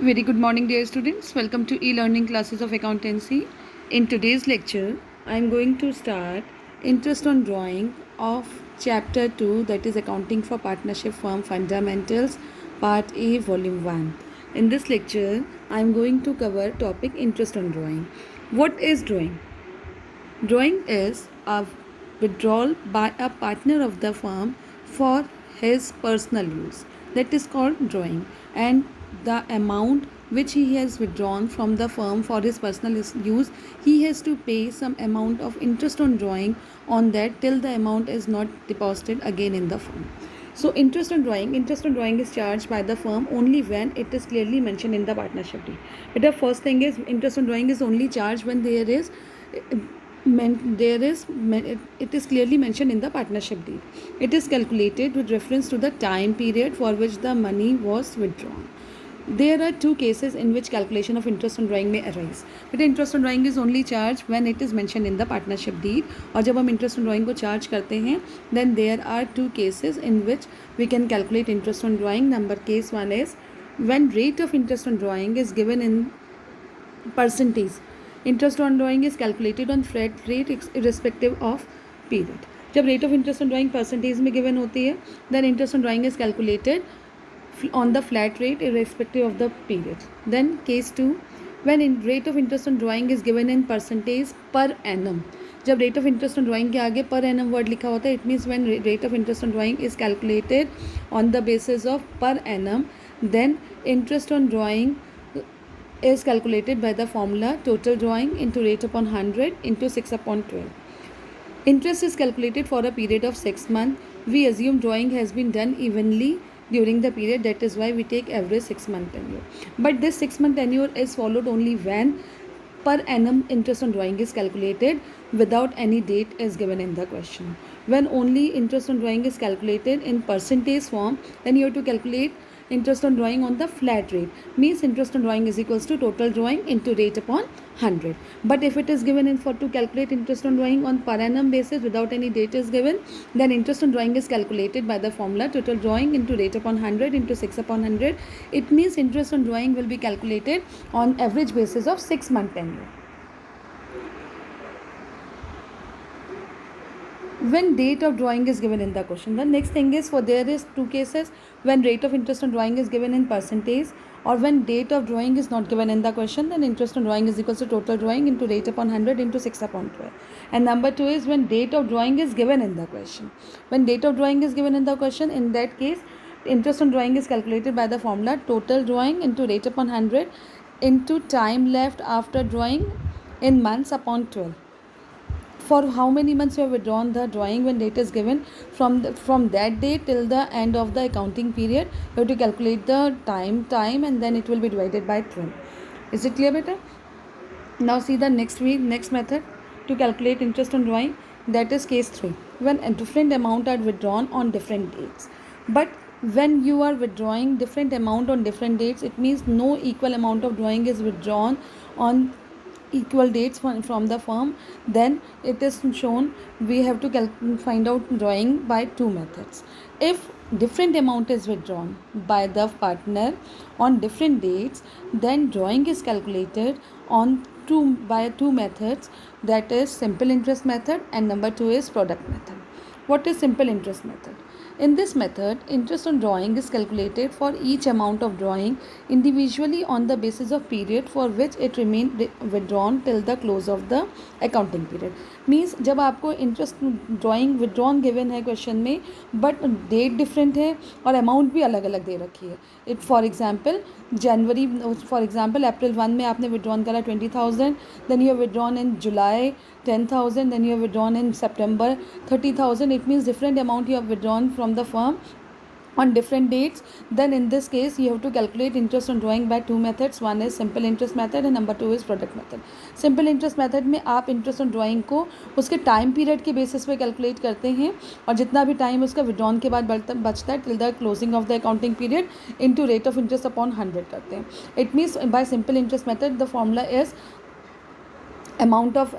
Very good morning, dear students. Welcome to e-learning classes of accountancy. In today's lecture, I am going to start interest on drawing of chapter 2, that is accounting for partnership firm fundamentals, part A, volume 1. In this lecture, I am going to cover topic interest on drawing. What is drawing? Drawing is a withdrawal by a partner of the firm for his personal use. That is called drawing. And the amount which he has withdrawn from the firm for his personal use, he has to pay some amount of interest on drawing on that till the amount is not deposited again in the firm. So interest on drawing is charged by the firm only when it is clearly mentioned in the partnership deed. But the first thing is interest on drawing is only charged when it is clearly mentioned in the partnership deed. It is calculated with reference to the time period for which the money was withdrawn. There are two cases in which calculation of interest on drawing may arise. But interest on drawing is only charged when it is mentioned in the partnership deed. और जब हम interest on drawing को charge करते हैं, then there are two cases in which we can calculate interest on drawing. Number case one is when rate of interest on drawing is given in percentage. Interest on drawing is calculated on flat rate irrespective of period. जब rate of interest on drawing percentage में given होती है, then interest on drawing is calculated on the flat rate irrespective of the period. Then case 2, when rate of interest on drawing is given in percentage per annum. जब rate of interest on drawing के आगे per annum word लिखा होता है, it means when rate of interest on drawing is calculated on the basis of per annum, then interest on drawing is calculated by the formula total drawing into rate upon 100 into 6 upon 12. Interest is calculated for a period of 6 months. We assume drawing has been done evenly during the period, that is why we take average 6-month tenure. But this 6-month tenure is followed only when per annum interest on drawing is calculated without any date is given in the question. When only interest on drawing is calculated in percentage form, then you have to calculate interest on drawing on the flat rate, means interest on drawing is equals to total drawing into rate upon 100. But if it is given in for to calculate interest on drawing on per annum basis without any date is given, then interest on drawing is calculated by the formula total drawing into rate upon 100 into 6 upon 100. It means interest on drawing will be calculated on average basis of 6-month tenure. When date of drawing is given in the question, the next thing is, for there is two cases when rate of interest on drawing is given in percentage, or when date of drawing is not given in the question, then interest on drawing is equals to total drawing into rate upon 100 into 6 upon 12. And number 2 is when date of drawing is given in the question. When date of drawing is given in the question, in that case interest on drawing is calculated by the formula total drawing into rate upon 100 into time left after drawing in months upon 12. For how many months you have withdrawn the drawing when date is given, from that date till the end of the accounting period, you have to calculate the time and then it will be divided by 12. Is it clear, beta? Now see the next method to calculate interest on drawing, that is case 3, when a different amount are withdrawn on different dates. But when you are withdrawing different amount on different dates, it means no equal amount of drawing is withdrawn on equal dates from the firm, then it is shown we have to find out drawing by two methods. If different amount is withdrawn by the partner on different dates, then drawing is calculated on by two methods, that is simple interest method and number 2 is product method. What is simple interest method? In this method, interest on drawing is calculated for each amount of drawing individually on the basis of period for which it remained withdrawn till the close of the accounting period. Means जब आपको interest drawing withdrawn given है question में, but date different है और amount भी अलग अलग दे रखी है. It for example April 1 में आपने withdrawn करा 20,000, then you have withdrawn in July 10,000, then you have withdrawn in September 30,000. It means different amount you have withdrawn from the firm on different dates. Then in this case you have to calculate interest on drawing by two methods. One is simple interest method and number 2 is product method. Simple interest method में आप interest on drawing को उसके time period के basis पे calculate करते हैं और जितना भी time उसका withdrawn के बाद बचता है till the closing of the accounting period into rate of interest upon 100 करते हैं. It means by simple interest method the formula is amount of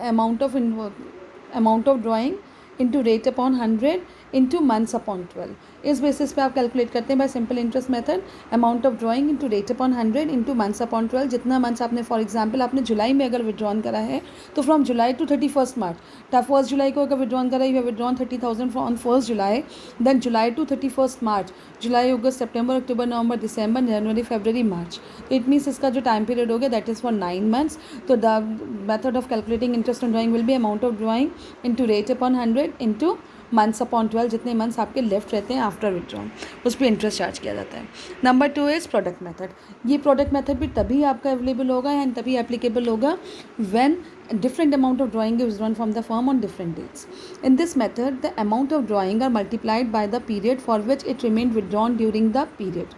drawing into rate upon 100 into months upon 12। इस basis पे आप calculate करते हैं bye simple interest method, amount of drawing into rate upon 100 into months upon 12। जितना months आपने, for example आपने जुलाई में अगर विड्रॉन करा है तो फ्रॉम जुलाई टू 31 मार्च, 1 जुलाई को अगर विड्रॉन करा, you have withdrawn 30,000 on 1 July, then July to 31 March, July अगस्त सितंबर अक्टूबर नवंबर दिसंबर जनवरी फरवरी मार्च, तो इट मीन्स इसका जो टाइम पीरियड हो गया दैट इज़ फॉर 9 मंथ्स। तो the method of calculating interest on drawing will be amount of drawing into rate upon 100 into months upon 12, जितने मंथ्स आपके लेफ्ट रहते हैं आफ्टर विड्रॉन, उस पर इंटरेस्ट चार्ज किया जाता है। Number 2 is product method. ये प्रोडक्ट मेथड भी तभी आपका अवेलेबल होगा एंड तभी एप्लीकेबल होगा when different amount of drawing is withdrawn from the firm on different dates. In this method, the amount of drawing are multiplied by the period for which it remained withdrawn during the period.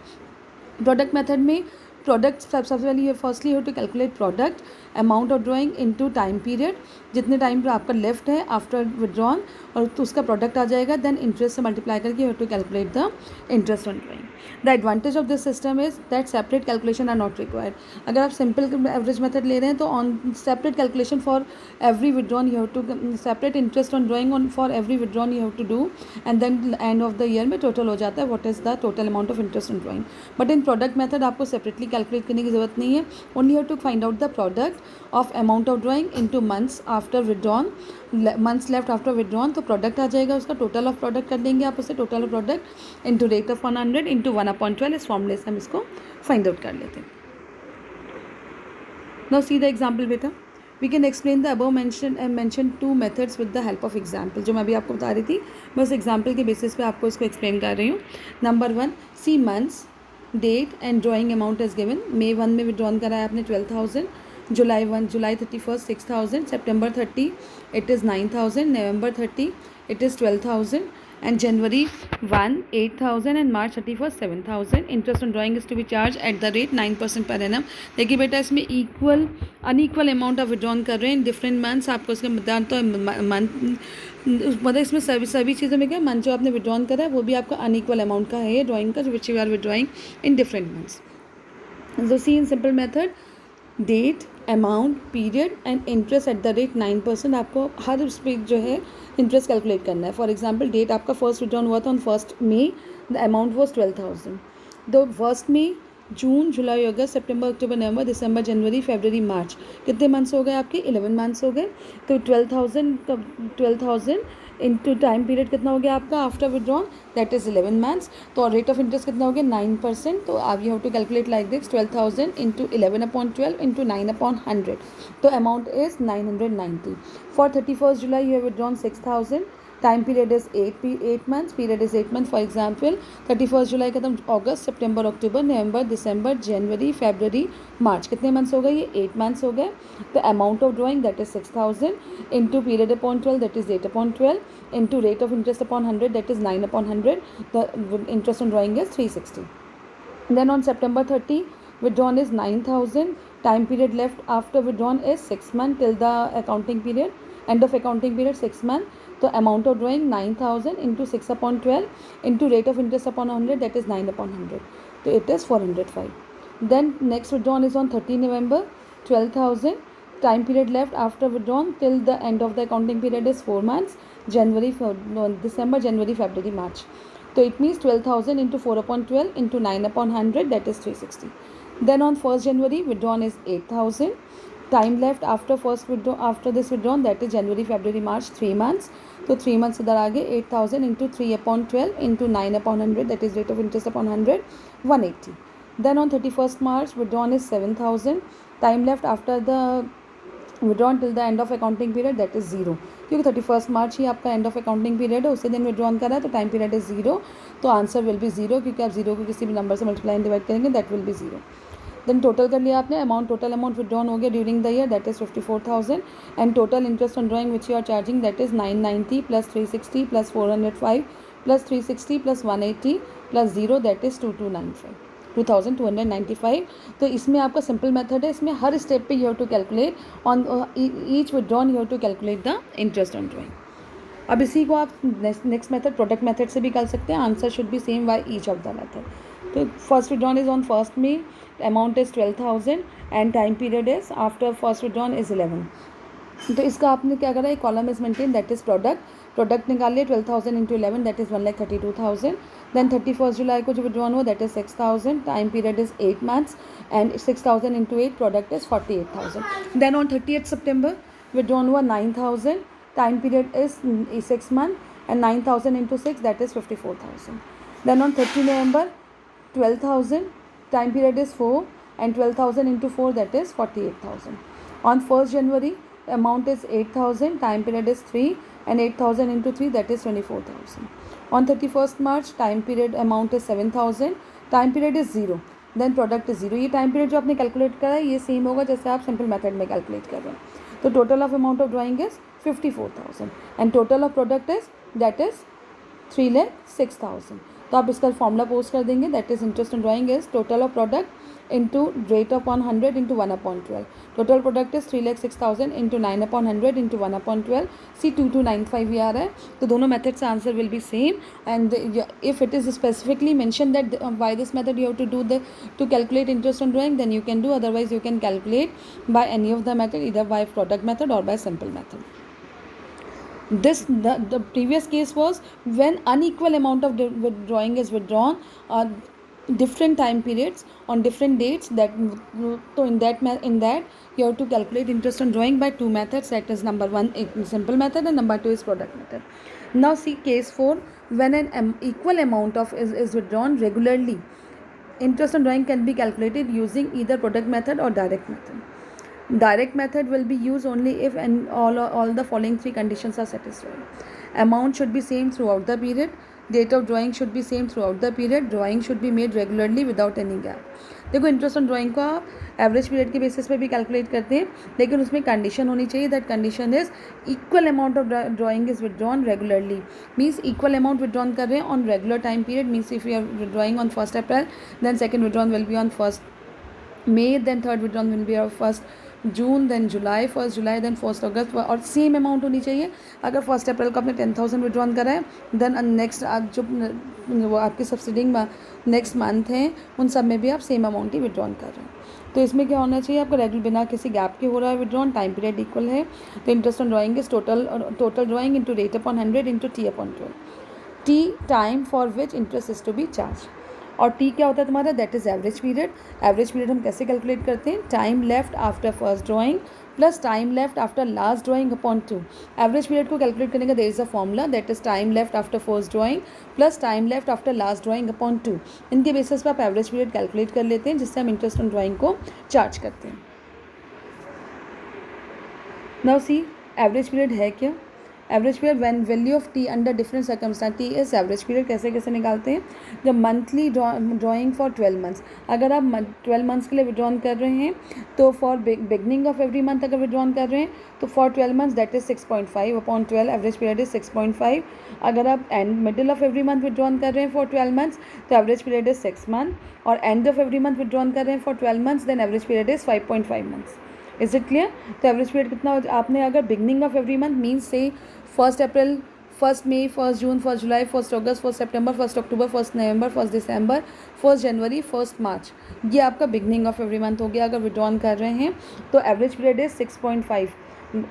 Product method में product सबसे पहले firstly you to calculate product amount of drawing into time period, जितने time पर आपका left है after withdrawn और तो उसका प्रोडक्ट आ जाएगा, देन इंटरेस्ट से मल्टीप्लाई करके you to calculate the interest on drawing. The advantage of this system is that separate calculation are not required. अगर आप सिंपल एवरेज मेथड ले रहे हैं तो on separate calculation for every withdrawn you have to separate interest on drawing on for every withdrawn you have to do, and then end of the year में total हो जाता है what is the total amount of interest on drawing. But in product method आपको separately calculate करने की जरूरत नहीं है, only have to find out the product of amount of drawing into months after withdrawn, months left after withdrawn, तो product आ जाएगा उसका, टोटल ऑफ प्रोडक्ट कर देंगे आप उसे, total of product into rate of 100 into 1/12, इस फॉर्मूले से हम इसको फाइंड आउट कर लेते हैं। नाउ सी द एग्जाम्पल बेटा, we can explain the above mention 2 methods with the help of example. जो मैं अभी आपको बता रही थी मैं उस एग्जाम्पल के बेसिस पे आपको इसको एक्सप्लेन कर रही हूँ। Number 1, see months, date and drawing amount is given. May 1 में विड्रॉन करा है आपने 12,000, July 31 6,000, September 30 it is 9,000, November 30 it is 12,000, and January 1 8,000 and March 31 7,000. Interest on drawing is to be charged at the rate 9% per annum. देखिए बेटा इसमें equal unequal amount आप withdrawn कर रहे हैं इन डिफरेंट मंथ्स, आपको उसका मतदान तो मंथ मतलब इसमें सभी चीज़ों में क्या मंथ जो आपने विड्रॉन करा है वो भी आपका अनइक्वल अमाउंट का है ये ड्राइंग का, which you are withdrawing in different months. So see in simple method, date amount period and interest at the rate 9%, आपको हर उस पर जो है इंटरेस्ट कैलकुलेट करना है। फॉर एग्जांपल डेट आपका फर्स्ट विड्रॉन हुआ था on 1 May, the amount was 12,000। The 1 May, जून, जुलाई, अगस्त, सितंबर, अक्टूबर, नवंबर, दिसंबर, जनवरी, फरवरी, मार्च, कितने मंथ्स हो गए आपके? 11 मंथ्स हो गए। तो 12,000 इंटू टाइम पीरियड कितना हो गया आपका after withdrawn, that is 11 months. तो रेट ऑफ इंटरेस्ट कितना हो गया? 9%। तो आप you have to calculate like this, 12,000 into 11/12 into 9/100, तो amount is 990। For 31 July you have withdrawn 6,000, time period is 8 months, period is 8 months। For example 31 July खत्म, अगस्त, सितंबर, अक्टूबर, नवंबर, दिसंबर, जनवरी, फरवरी, मार्च, कितने मंथ्स हो गए? ये 8 months हो गए। तो amount of drawing that is 6,000 into period upon 12 that is 8/12 into rate of interest upon 100 that is 9/100, the interest on drawing is 360। Then on September 30 withdrawn is 9,000, time period left after withdrawn is 6 months till the accounting period, end of accounting period 6 months. तो amount of drawing 9,000 into 6/12 into rate of interest upon 100 that is 9/100, so it is 405. Then next withdrawn is on 30 November, 12,000, time period left after withdrawn till the end of the accounting period is 4 months, December, January, February, March. So it means 12,000 into 4/12 into 9/100 that is 360. Then on 1st January withdrawn is 8,000, time left after after this withdrawn that is January, February, March, 3 months. तो 3 months इधर आगे 8,000 into 3/12 into 9/100 that is rate of interest upon 100, 180. Then on 31st March withdrawn is 7,000, time left after the withdrawn till the end of accounting period that is 0, क्योंकि 31st March ही आपका end of accounting period है, उसी दिन withdrawn करा है तो time period is 0, तो answer will be 0, क्योंकि आप 0 को किसी भी नंबर से मल्टीप्लाई एंड डिवाइड करेंगे that will be 0। Then total कर लिया आपने, अमाउंट टोटल अमाउंट विड्रॉन हो गया during the year that is 54,000 and total interest on drawing which you are charging that is 990 plus 360 plus 405 plus 360 plus 180 plus 0 that is 2295। तो इसमें आपका simple method है, इसमें हर स्टेप पे you have to calculate on each withdrawn, you have to calculate the interest on drawing. अब इसी को आप नेक्स्ट मेथड प्रोडक्ट मेथड से भी कर सकते हैं, answer should be same by each of the method. तो first withdrawn is on 1st May, amount is 12,000 and time period is after first withdrawn is 11। तो इसका आपने क्या करा, एक column is maintain that is product, product निकालिए 12,000 into 11 that is 1,32,000. Then 31 जुलाई को जो विड्रॉन हुआ that is 6,000. Time period is 8 months and 6,000 into 8 product is 48,000. Then on 30th September withdrawn हुआ 9,000. Time period is 6 months and 9,000 into 6 that is 54,000. Then on 30 November 12,000. Time period is 4 and 12,000 into 4 that is 48,000. On 1st January amount is 8,000, time period is 3 and 8,000 into 3 that is 24,000. On 31st March time period amount is 7,000, time period is 0, then product is 0. ये time period जो आपने calculate करा है ये same होगा जैसे आप simple method में calculate कर रहे हैं. तो total of amount of drawing is 54,000 and total of product is that is 3,06,000. तो आप इसका फॉर्मूला पोस्ट कर देंगे that is interest on drawing is total of product into rate of 100 into 1/12. Total product is 3,06,000 into 9/100 into 1/12. See 2295 ये आ रहा है. तो दोनों मेथड से answer will be same and if it is specifically mention that by this method you have to do the to calculate interest on drawing then you can do, otherwise you can calculate by any of the method, either by product method or by simple method. The previous case was when unequal amount of drawing is withdrawn different time periods on different dates. That so in that you have to calculate interest on drawing by two methods, that is number 1 simple method and number 2 is product method. Now see case 4, when an equal amount of is withdrawn regularly, interest on drawing can be calculated using either product method or direct method. Direct method will be used only if and all the following 3 conditions are satisfied. Amount should be same throughout the period. Date of drawing should be same throughout the period. Drawing should be made regularly without any gap. देखो interest on drawing को आप average period के basis पे भी calculate करते हैं, लेकिन उसमें कंडीशन होनी चाहिए. That condition is equal amount of drawing is withdrawn regularly. Means equal amount withdrawn कर रहे हैं on regular time period. Means if you are withdrawing on 1st April then second withdrawn will be on 1st May, then third withdrawal will be on 1st June, then July, 1st July, then 1st August. और same amount होनी चाहिए. अगर 1st April को आपने 10,000 withdrawn करा है then next जो वो आपके सब्सिडिंग नेक्स्ट मंथ हैं उन सब में भी आप सेम अमाउंट ही विड्रॉन कर रहे हैं. तो इसमें क्या होना चाहिए आपका रेगुलर बिना किसी गैप के हो रहा है विड्रॉन, टाइम पीरियड इक्वल है. तो interest on drawing is total drawing into rate upon 100 into T/12. T time for which interest is to be charge. और टी क्या होता है तुम्हारा, that is average period. Average period हम कैसे calculate करते हैं, time left after first drawing plus time left after last drawing upon 2. Average period को कैलकुलेट करने का there is a formula that is time left after first drawing plus time left after last drawing upon 2. इनके basis पर आप average period calculate कर लेते हैं जिससे हम इंटरेस्ट ऑन ड्राइंग को चार्ज करते हैं. नाउ सी एवरेज पीरियड है क्या. Average period when value of T under different circumstance. T is average period. कैसे कैसे निकालते हैं, जब मंथली ड्राइंग फॉर 12 months, अगर आप 12 months के लिए विड्रॉन कर रहे हैं तो for beginning of every month अगर विड्रॉन कर रहे हैं तो for 12 months that is 6.5 upon 12. Average period is 6.5. अगर आप and middle of every month withdrawn कर रहे हैं फॉर 12 months तो एवरेज पीरियड इज 6 months. और end of every month withdrawn कर रहे हैं for 12 months then average period is 5.5 months. Is it clear. तो एवरेज पीरियड कितना आपने अगर beginning of every month means से 1st April, 1st May, 1st June, 1st July, 1st August, 1st September, 1st October, 1st November, 1st December, 1st January, 1st March, ये आपका beginning of every month हो गया. अगर withdrawn कर रहे हैं तो एवरेज पीरियड इज 6.5.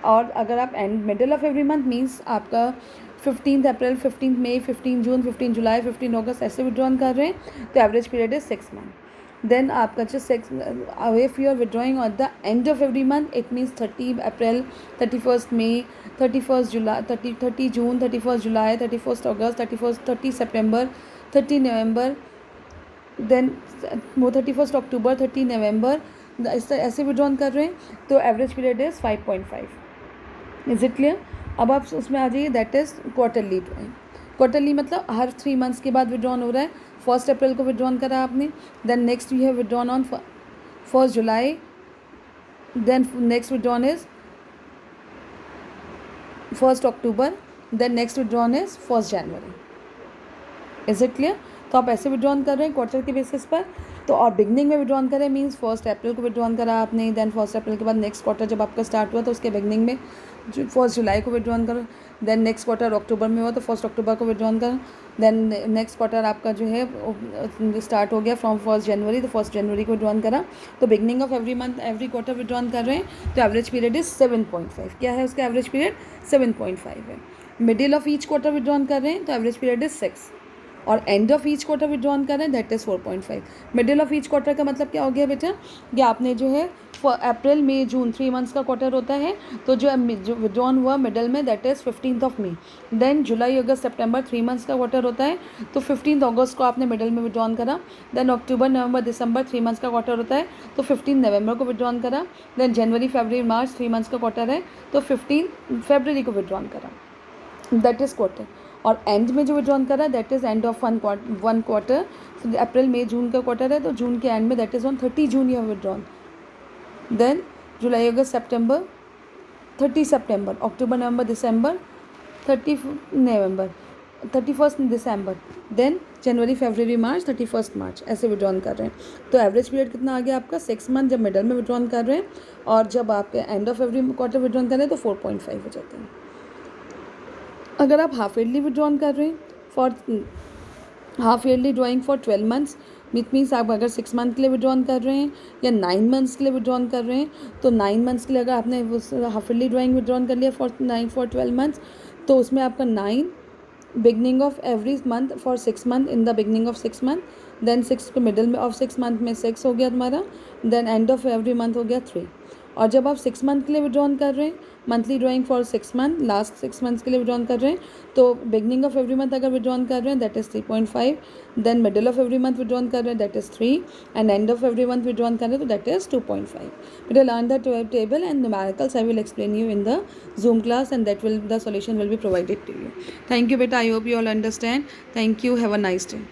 और अगर आप and middle of every month means आपका 15th April, 15th May, 15th June, 15th July, 15th August ऐसे विड्रॉन कर रहे हैं तो average period is 6 months. Then आपका जो if you are withdrawing at the end of every month it means 30 April, 31st May, 31st July, 30 June, 31st July, 31st August, 30 September, 30 November, then 31st October, 30 November ऐसे withdrawn कर रहे हैं तो average period is 5.5. Is it clear. अब आप उसमें आ जाइए that is quarterly drawing. Quarterly मतलब हर 3 months के बाद विड्रॉन हो रहा है. 1st April को विड्रॉन करा आपने, then next you have withdrawn on 1st July, then next withdrawn is 1st October, then next withdrawn is 1st January. Is it clear. तो आप ऐसे विड्रॉन कर रहे हैं क्वार्टर के बेसिस पर. तो और बिगनिंग में विड्रॉन करें मीन्स 1st April को विड्रॉन करा आपने, देन 1st April के बाद नेक्स्ट क्वार्टर जब आपका स्टार्ट हुआ तो उसके बिगनिंग में 1st July को विड्रॉन करो, देन नेक्स्ट क्वार्टर अक्टूबर में हुआ तो 1st October को विड्रॉन करो, देन नेक्स्ट क्वार्टर आपका जो है स्टार्ट हो गया फ्रॉम 1st January तो 1st January को विड्रॉन करा. तो beginning of every month every quarter withdrawn कर रहे हैं तो एवरेज पीरियड इज 7.5. क्या है उसका एवरेज पीरियड 7.5 है. Middle of each quarter withdrawn कर रहे हैं तो एवरेज पीरियड इज 6, और end of each quarter withdrawn कर रहे हैं that is 4.5। Middle of each quarter का मतलब क्या हो गया बेटा, कि आपने जो है अप्रैल मई जून 3 मंथ्स का क्वार्टर होता है, तो जो विड्रॉन हुआ मिडल में that is 15th of May. Then जुलाई अगस्त सितंबर 3 मंथ्स का क्वार्टर होता है, तो 15th अगस्त को आपने मिडल में विड्रॉन करा। देन अक्टूबर नवंबर दिसंबर 3 मंथ्स का क्वार्टर होता है, तो 15 नवंबर को विड्रॉन करा। देन जनवरी फरवरी मार्च 3 मंथ्स का क्वार्टर है, तो 15 फरवरी को विड्रॉन करा, दैट इज़ क्वार्टर। और एंड में जो विड्रॉन करा है that is end of one quarter. अप्रैल मई जून का क्वार्टर है, तो जून के एंड में that is on 30 June you have withdrawn. Then जुलाई अगस्त सितंबर 30 सितंबर, अक्टूबर नवंबर दिसंबर 30 नवंबर, 31 दिसंबर। देन जनवरी फरवरी मार्च 31 मार्च, ऐसे विड्रॉन कर रहे हैं। तो एवरेज पीरियड कितना आ गया आपका 6 मंथ जब मिडल में विड्रॉन कर रहे हैं, और जब आपके and of every quarter withdrawn कर रहे हैं तो 4.5 हो जाते हैं। अगर आप हाफ ईयरली विड्रॉन कर रहे हैं for half yearly drawing for 12 months, which means आप अगर 6 मंथ के लिए विड्रॉन कर रहे हैं या 9 मंथ्स के लिए विड्रॉन कर रहे हैं, तो 9 मंथ्स के लिए अगर आपने हाफ ईयरली ड्राइंग विड्रॉन कर लिया फॉर 12 मंथ्स, तो उसमें आपका 9 beginning of every month for 6 month, in the beginning of 6 month, then 6 के मिडल में ऑफ 6 मंथ में 6 हो गया तुम्हारा, then end of every month हो गया 3। और जब आप 6 मंथ के लिए विड्रॉन कर रहे हैं, monthly drawing for 6 month, last 6 months के लिए विड्रॉन कर रहे हैं, तो बिगनिंग ऑफ एवरी मंथ अगर विड्रॉन कर रहे हैं that is 3.5, then middle of every month withdrawn कर रहे हैं that is 3, and end of every month withdrawn कर रहे हैं तो that is 2.5। But learn the table and numericals I will explain you in the Zoom class, and the solution will be provided to you. Thank you beta, I hope you all understand. Thank you, have a nice day.